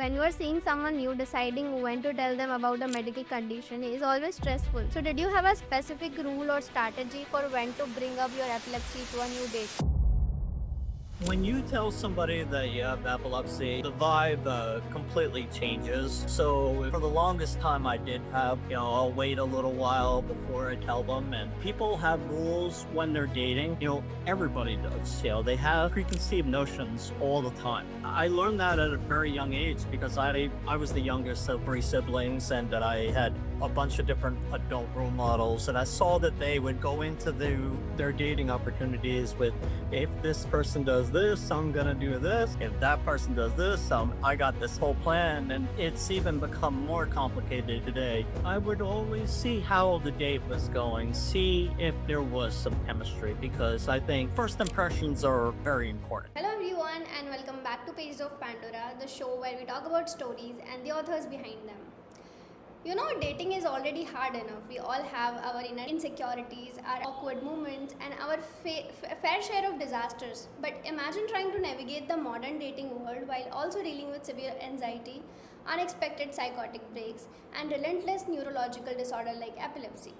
When you are seeing someone new, deciding when to tell them about a medical condition is always stressful. So, did you have a specific rule or strategy for when to bring up your epilepsy to a new date? When you tell somebody that you have epilepsy, the vibe completely changes. So for the longest time I did have, I'll wait a little while before I tell them. And people have rules when they're dating. Everybody does. They have preconceived notions all the time. I learned that at a very young age because I was the youngest of 3 siblings, and that I had a bunch of different adult role models, and I saw that they would go into their dating opportunities with, if this person does this, I'm gonna do this. If that person does this, I got this whole plan. And it's even become more complicated today. I would always see how the date was going, see if there was some chemistry, because I think first impressions are very important. Hello, everyone, and welcome back to Pages of Pandora, the show where we talk about stories and the authors behind them. Dating is already hard enough. We all have our inner insecurities, our awkward moments, and our fair share of disasters. But imagine trying to navigate the modern dating world while also dealing with severe anxiety, unexpected psychotic breaks, and relentless neurological disorder like epilepsy.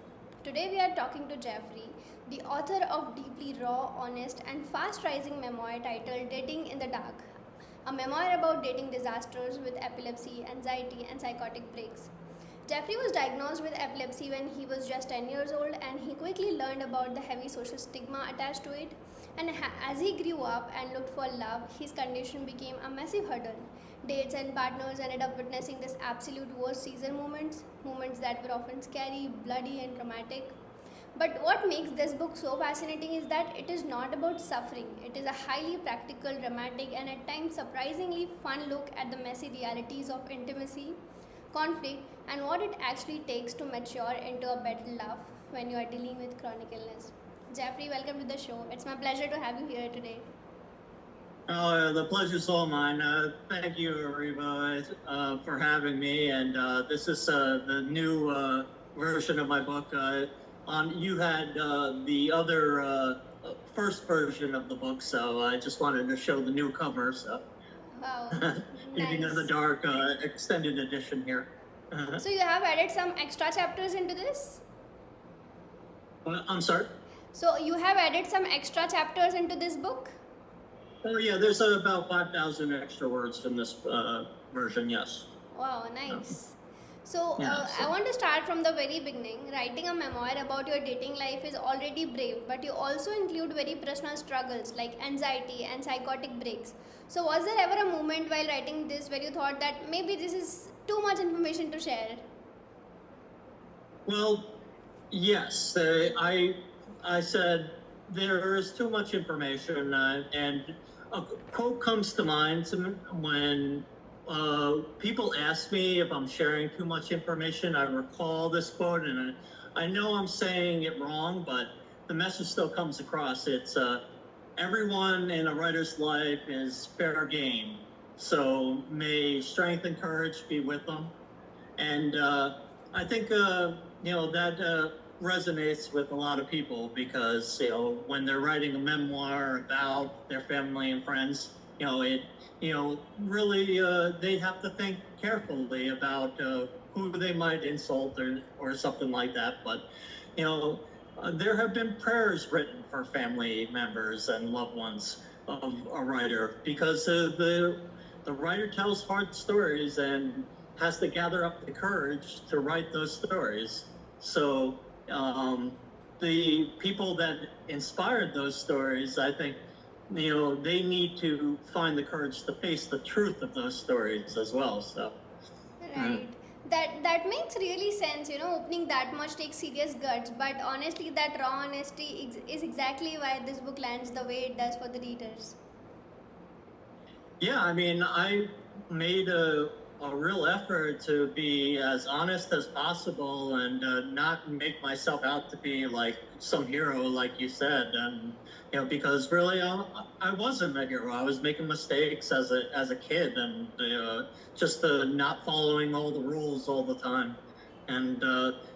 Today, we are talking to Jeffrey, the author of deeply raw, honest, and fast rising memoir titled Dating in the Dark, a memoir about dating disasters with epilepsy, anxiety, and psychotic breaks. Jeffrey was diagnosed with epilepsy when he was just 10 years old, and he quickly learned about the heavy social stigma attached to it. And as he grew up and looked for love, his condition became a massive hurdle. Dates and partners ended up witnessing this absolute worst seizure moments that were often scary, bloody, and traumatic. But what makes this book so fascinating is that it is not about suffering. It is a highly practical, dramatic, and at times surprisingly fun look at the messy realities of intimacy, conflict, and what it actually takes to mature into a better love when you are dealing with chronic illness. Jeffrey, welcome to the show. It's my pleasure to have you here today. The pleasure's all mine. Thank you, Ariba, for having me. And this is the new version of my book. You had the other first version of the book, so I just wanted to show the new cover. So, Wow, Dating in the nice. Dark extended edition here. So you have added some extra chapters into this? I'm sorry? So you have added some extra chapters into this book? Oh, yeah, there's about 5,000 extra words in this version, yes. Wow, nice. So, Yeah, I want to start from the very beginning. Writing a memoir about your dating life is already brave, but you also include very personal struggles like anxiety and psychotic breaks. So, was there ever a moment while writing this where you thought that maybe this is too much information to share? Well, yes, I said there is too much information, and a quote comes to mind when people ask me if I'm sharing too much information. I recall this quote, and I know I'm saying it wrong, but the message still comes across. It's everyone in a writer's life is fair game, so may strength and courage be with them. And I think that resonates with a lot of people because when they're writing a memoir about their family and friends, really they have to think carefully about who they might insult or something like that. But there have been prayers written for family members and loved ones of a writer because the writer tells hard stories and has to gather up the courage to write those stories. So the people that inspired those stories, I think, they need to find the courage to face the truth of those stories as well. So, Right. That makes really sense. Opening that much takes serious guts, but honestly, that raw honesty is exactly why this book lands the way it does for the readers. yeah, I mean, I made a real effort to be as honest as possible and not make myself out to be like some hero, like you said. And because really, I wasn't a hero. I was making mistakes as a kid, and just not following all the rules all the time. And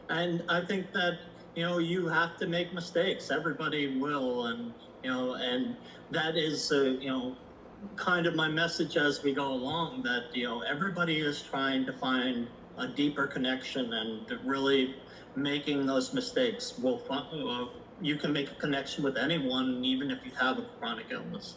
I think that you have to make mistakes. Everybody will, and and that is kind of my message as we go along, that everybody is trying to find a deeper connection, and really making those mistakes will you can make a connection with anyone, even if you have a chronic illness.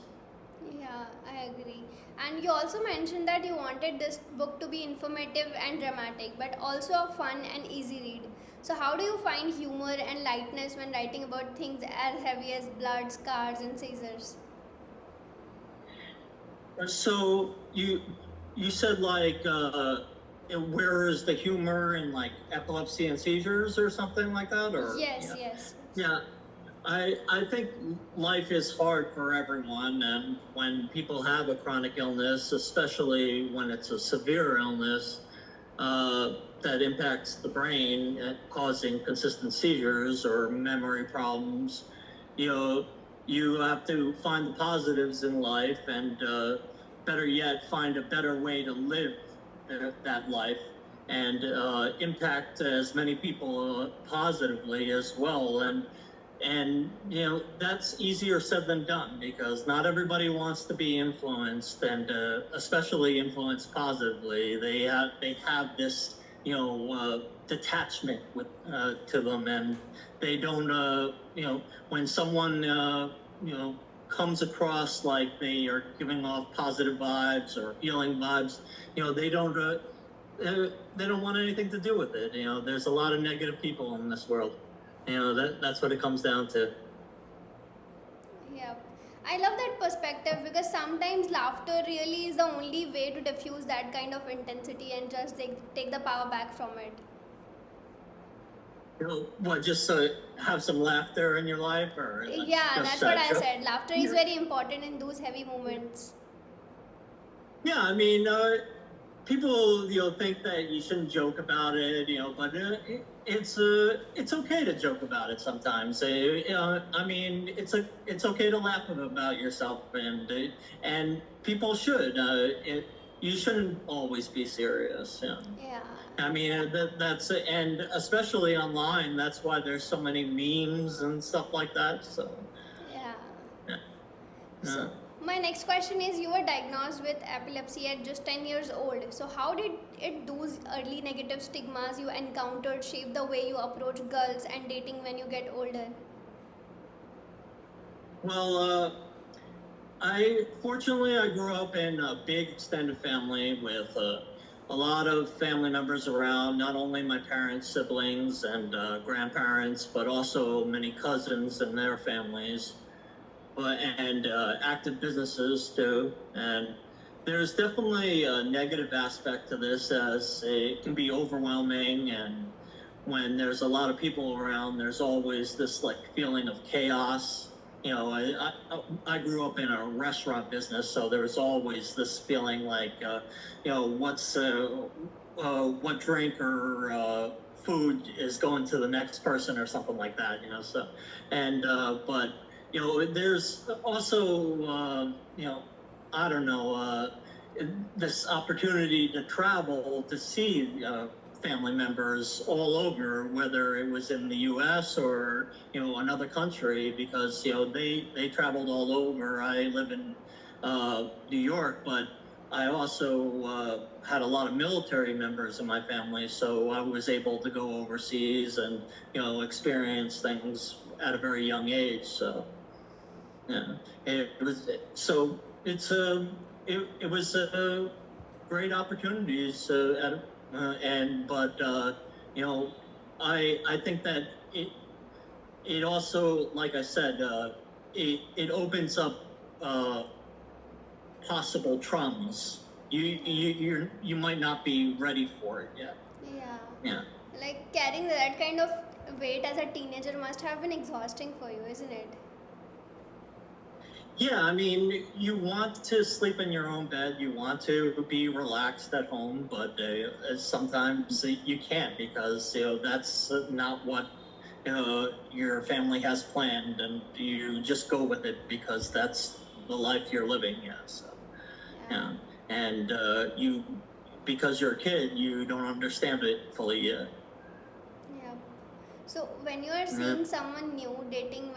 Yeah, I agree. And you also mentioned that you wanted this book to be informative and dramatic, but also a fun and easy read. So, how do you find humor and lightness when writing about things as heavy as blood, scars, and seizures? So you said like where is the humor in like epilepsy and seizures or something like that, or Yes, yeah. yes. Yeah, I think life is hard for everyone, and when people have a chronic illness, especially when it's a severe illness that impacts the brain, causing consistent seizures or memory problems, you know, you have to find the positives in life, and better yet, find a better way to live that life, and impact as many people positively as well. And that's easier said than done, because not everybody wants to be influenced, and especially influenced positively. They have this detachment to them, and they don't when someone comes across like they are giving off positive vibes or healing vibes, they don't want anything to do with it. There's a lot of negative people in this world. That's what it comes down to. Yeah. I love that perspective because sometimes laughter really is the only way to diffuse that kind of intensity and just take the power back from it. What, just have some laughter in your life, or Yeah, just that's what I joke? said. Laughter is very important in those heavy moments. Yeah, I mean, people think that you shouldn't joke about it, but it's okay to joke about it sometimes. I mean, it's okay to laugh about yourself, and people should. You shouldn't always be serious. Yeah. Yeah. I mean, that's, and especially online, that's why there's so many memes and stuff like that. So Yeah. yeah. So, my next question is, you were diagnosed with epilepsy at just 10 years old. So, how did those early negative stigmas you encountered shape the way you approach girls and dating when you get older? Well, I grew up in a big extended family with a lot of family members around, not only my parents, siblings, and grandparents, but also many cousins and their families, and active businesses too. And there's definitely a negative aspect to this, as it can be overwhelming, and when there's a lot of people around, there's always this like feeling of chaos. I grew up in a restaurant business, so there was always this feeling like, what drink or food is going to the next person or something like that. So, and but there's also I don't know, this opportunity to travel to see family members all over, whether it was in the U.S. or another country, because they traveled all over. I live in New York, but I also had a lot of military members in my family, so I was able to go overseas and experience things at a very young age. So yeah, it was a great opportunities, I think that it also, like I said, it opens up possible traumas. You might not be ready for it yet. Yeah. Yeah. Like carrying that kind of weight as a teenager must have been exhausting for you, isn't it? Yeah, I mean, you want to sleep in your own bed, you want to be relaxed at home, but sometimes you can't, because that's not what your family has planned, and you just go with it because that's the life you're living. Yeah, so yeah, and because you're a kid, you don't understand it fully yet. Yeah. So when you are seeing someone new, dating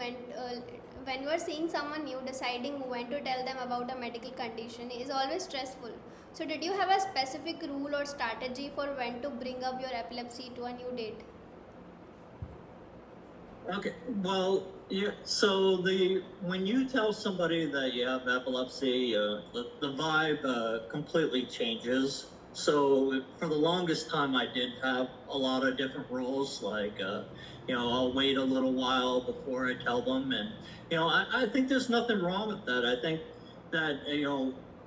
when you are seeing someone new, deciding when to tell them about a medical condition is always stressful. So, did you have a specific rule or strategy for when to bring up your epilepsy to a new date? Okay, well, yeah. So when you tell somebody that you have epilepsy, the vibe completely changes. So for the longest time, I did have a lot of different rules, like I'll wait a little while before I tell them, and I think there's nothing wrong with that. I think that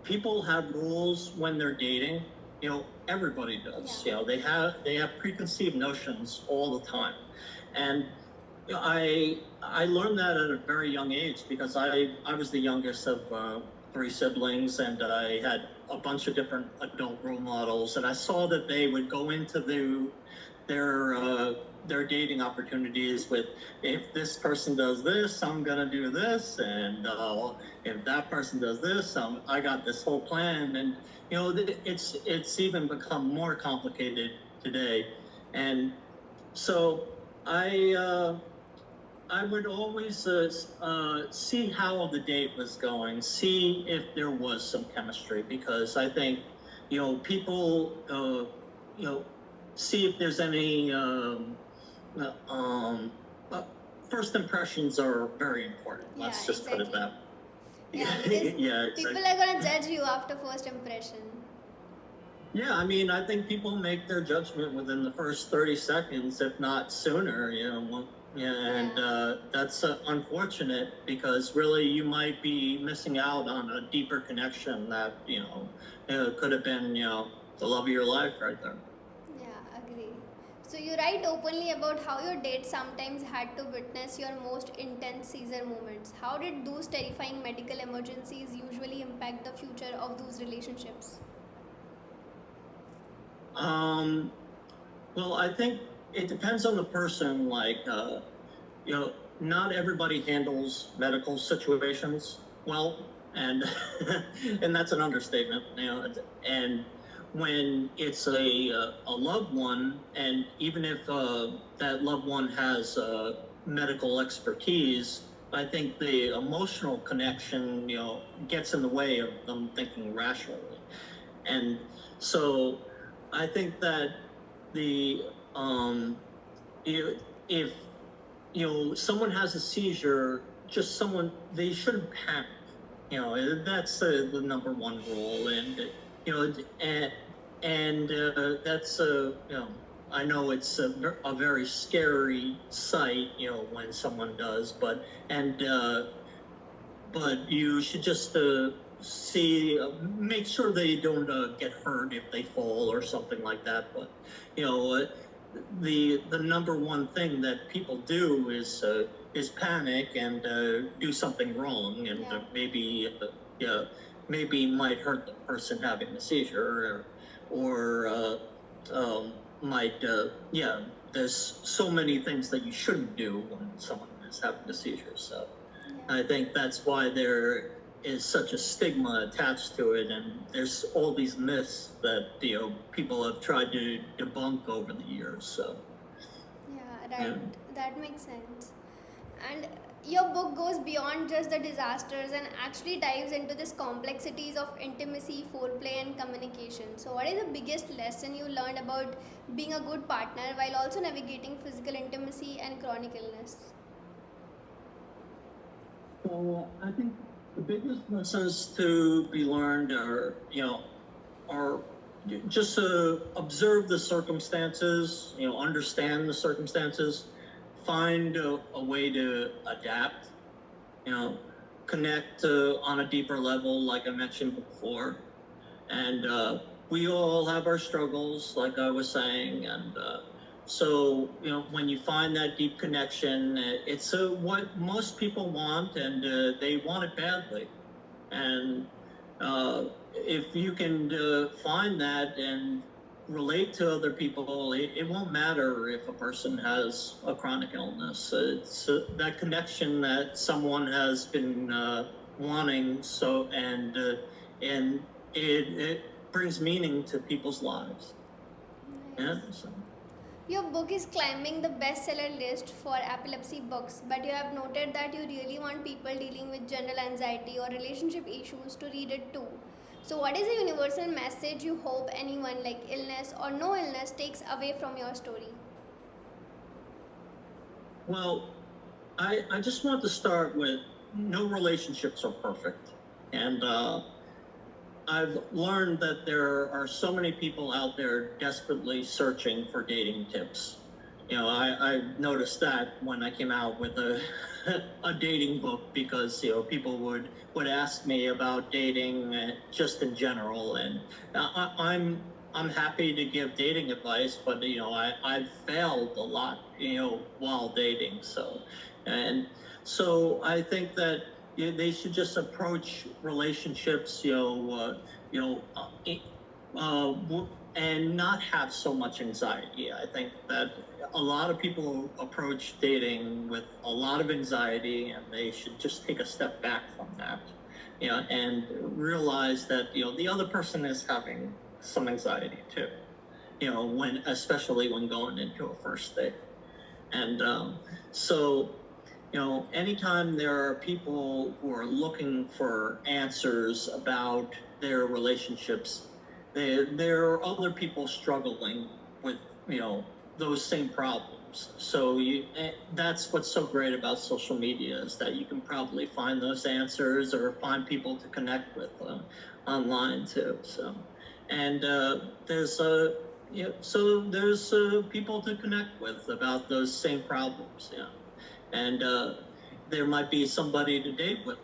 people have rules when they're dating. Everybody does. Yeah. They have preconceived notions all the time, and I learned that at a very young age because I was the youngest of three siblings, and I had a bunch of different adult role models, and I saw that they would go into their dating opportunities with, if this person does this, I'm gonna do this, and if that person does this, I got this whole plan, and it's even become more complicated today, and so I would always see how the date was going, see if there was some chemistry, because I think, people, see if there's any, uh, um, uh, first impressions are very important. Let's Yeah, just put it exactly. that way. Yeah, because Yeah, people exactly. are gonna judge you after first impression. Yeah, I mean, I think people make their judgment within the first 30 seconds, if not sooner, yeah, and Yeah. that's unfortunate because really you might be missing out on a deeper connection that, could have been, the love of your life right there. Yeah, agree. So you write openly about how your dates sometimes had to witness your most intense seizure moments. How did those terrifying medical emergencies usually impact the future of those relationships? Um, well, I think it depends on the person. Like, not everybody handles medical situations well, and and that's an understatement. And when it's a loved one, and even if that loved one has medical expertise, I think the emotional connection, gets in the way of them thinking rationally. And so I think that the if someone has a seizure, just someone, they shouldn't panic. That's the number one rule, and and that's I know it's a very scary sight, when someone does, but you should just see, make sure they don't get hurt if they fall or something like that. But you know, uh, the number one thing that people do is panic and do something wrong, and Yeah. yeah, maybe might hurt the person having the seizure, or might yeah. There's so many things that you shouldn't do when someone is having a seizure. So. Yeah. I think that's why there is such a stigma attached to it, and there's all these myths that people have tried to debunk over the years. So Yeah, yeah. right. That makes sense. And your book goes beyond just the disasters and actually dives into this complexities of intimacy, foreplay, and communication. So, what is the biggest lesson you learned about being a good partner while also navigating physical intimacy and chronic illness? So I think the biggest lessons to be learned are just to observe the circumstances, understand the circumstances, find a way to adapt, you know, connect on a deeper level, like I mentioned before. And we all have our struggles, like I was saying. And so, when you find that deep connection, it's what most people want, and they want it badly. And if you can find that and relate to other people, it won't matter if a person has a chronic illness. It's that connection that someone has been wanting. So and it brings meaning to people's lives. Yeah. Nice. So. Your book is climbing the bestseller list for epilepsy books, but you have noted that you really want people dealing with general anxiety or relationship issues to read it too. So, what is a universal message you hope anyone, like illness or no illness, takes away from your story? Well, I just want to start with no relationships are perfect. And I've learned that there are so many people out there desperately searching for dating tips. I noticed that when I came out with a a dating book because people would ask me about dating just in general, and I'm happy to give dating advice, but I've failed a lot while dating, so I think that they should just approach relationships, you know, and not have so much anxiety. I think that a lot of people approach dating with a lot of anxiety, and they should just take a step back from that, and realize that the other person is having some anxiety too, especially when going into a first date, and so. Anytime there are people who are looking for answers about their relationships, there are other people struggling with, those same problems. So that's what's so great about social media, is that you can probably find those answers or find people to connect with online too. So, and there's there's people to connect with about those same problems. Yeah. And there might be somebody to date with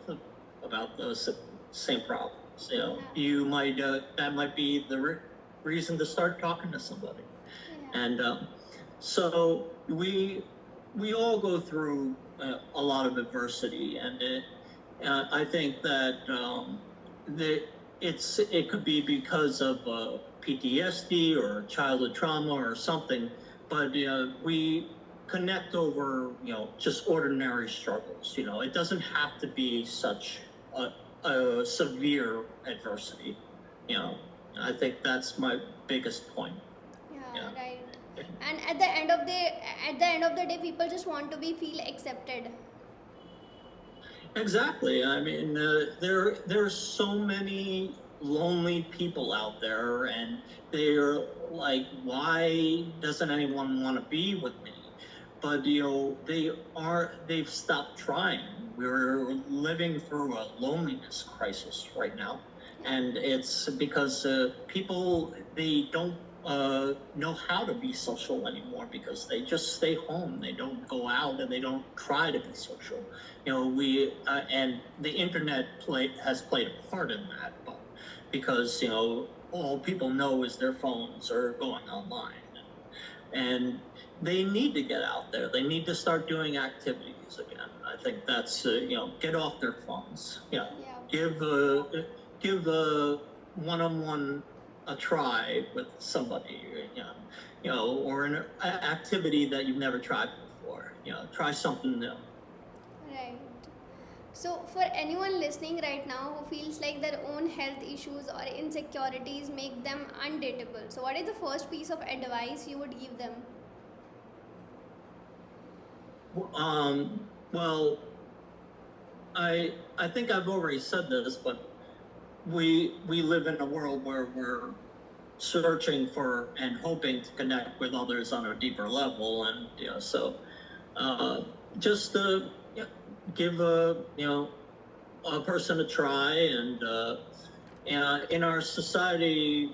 about those same problems. You might that might be the reason to start talking to somebody. And so we all go through a lot of adversity, and I think that it could be because of PTSD or childhood trauma or something, but we connect over just ordinary struggles. It doesn't have to be such a severe adversity. I think that's my biggest point. Yeah, right. And at the end of the day, people just want to feel accepted. Exactly. I mean, there's so many lonely people out there, and they're like, why doesn't anyone want to be with me? But they've stopped trying. We're living through a loneliness crisis right now, and it's because people, they don't know how to be social anymore, because they just stay home. They don't go out, and they don't try to be social. And the internet has played a part in that, but because all people know is their phones or going online, and they need to get out there. They need to start doing activities again. I think that's get off their phones. Give a one-on-one a try with somebody. Or an activity that you've never tried before. Try something new. Right. So, for anyone listening right now who feels like their own health issues or insecurities make them undateable, so what is the first piece of advice you would give them? Well, I think I've already said this, but we live in a world where we're searching for and hoping to connect with others on a deeper level, and so just give a person a try, and in our society,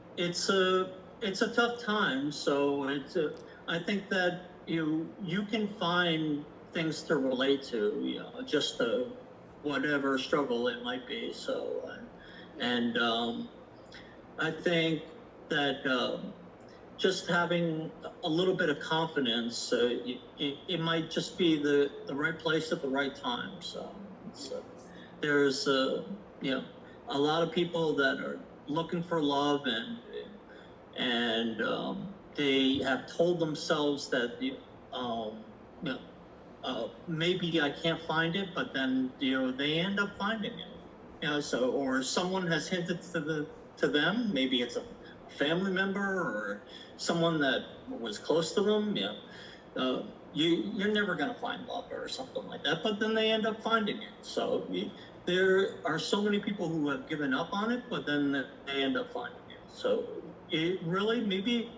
it's a tough time, so I think that you can find things to relate to, just whatever struggle it might be. So, and I think that just having a little bit of confidence, it might just be the right place at the right time. So there's a lot of people that are looking for love, and they have told themselves that maybe I can't find it, but then they end up finding it. So, or someone has hinted to them. Maybe it's a family member or someone that was close to them, you're never going to find love or something like that, but then they end up finding it. So there are so many people who have given up on it, but then they end up finding it. So it really, maybe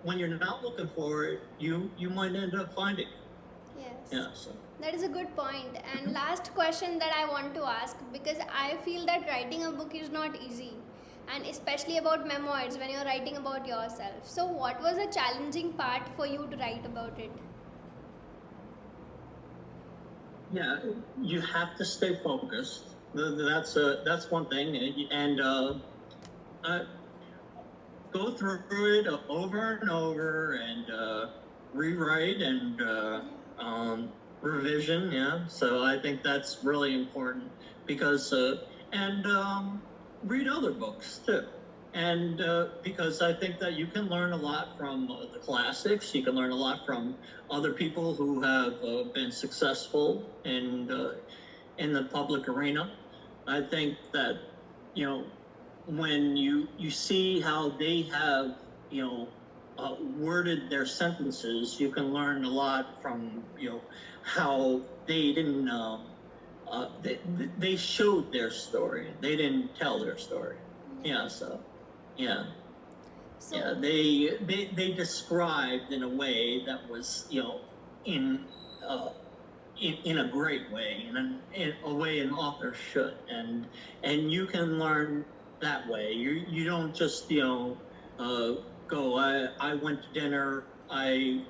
when you're not looking for it, you might end up finding it. Yes. Yeah. So. That is a good point. And last question that I want to ask, because I feel that writing a book is not easy, and especially about memoirs when you're writing about yourself. So what was a challenging part for you to write about it? Yeah, you have to stay focused. That's one thing, and go through it over and over, and rewrite and revision. Yeah, so I think that's really important because read other books too. And because I think that you can learn a lot from the classics, you can learn a lot from other people who have been successful in the public arena. I think that, when you see how they have, worded their sentences, you can learn a lot from, how they didn't, they showed their story. They didn't tell their story. Yeah, so. Yeah. So, Yeah, they described in a way that was, in a great way, in a way an author should, and you can learn that way. You don't just go. I went to dinner. I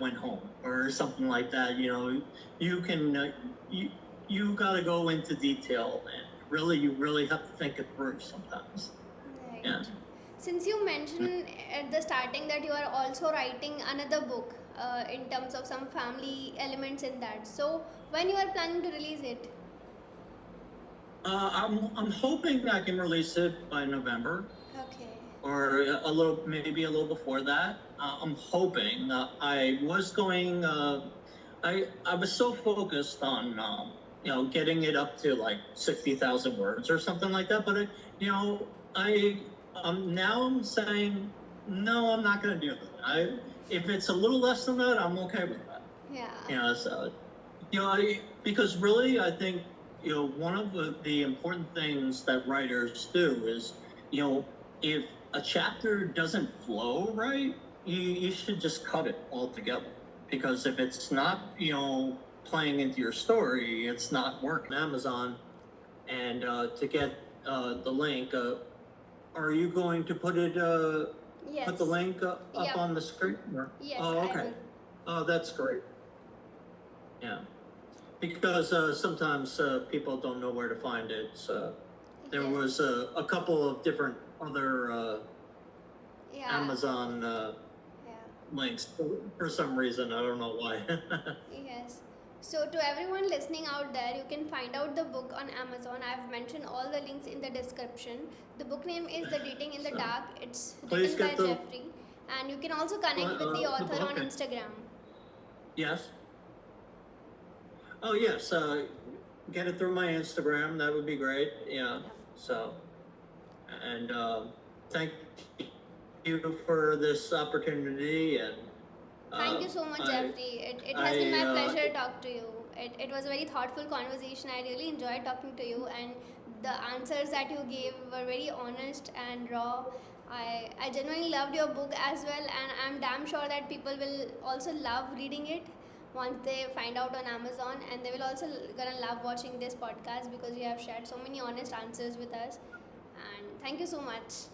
went home or something like that. You can you got to go into detail, and you really have to think it through sometimes. right. Yeah. Since you mentioned at the starting that you are also writing another book in terms of some family elements in that. So when you are planning to release it? I'm hoping I can release it by November. Okay. Or maybe a little before that. I'm hoping. I was going. I was so focused on getting it up to like 60,000 words or something like that. But now I'm saying no. I'm not going to do that. If it's a little less than that, I'm okay with that. Yeah. So because really, I think one of the important things that writers do is if a chapter doesn't flow right, you should just cut it altogether. Because if it's not, playing into your story, it's not working. Amazon, and to get the link, are you going to put it? Yes. Put the link up Yep. on the screen? Yes. Oh, okay. I will. Oh, that's great. Yeah, because sometimes people don't know where to find it. So there Yes. was a couple of different other Yeah. Amazon Yeah. links for some reason. I don't know why. Yes. So to everyone listening out there, you can find out the book on Amazon. I've mentioned all the links in the description. The book name is The Dating in the So, Dark. It's please written by get the- Jeffrey. And you can also connect with the the author on book. Instagram. Yes. Oh yes. Get it through my Instagram. That would be great. Yeah. So, and thank you for this opportunity. And Thank you so much, Jeffrey. It has been my pleasure to talk to you. It was a very thoughtful conversation. I really enjoyed talking to you, and the answers that you gave were very honest and raw. I genuinely loved your book as well, and I'm damn sure that people will also love reading it once they find out on Amazon, and they will also gonna love watching this podcast because you have shared so many honest answers with us. And thank you so much.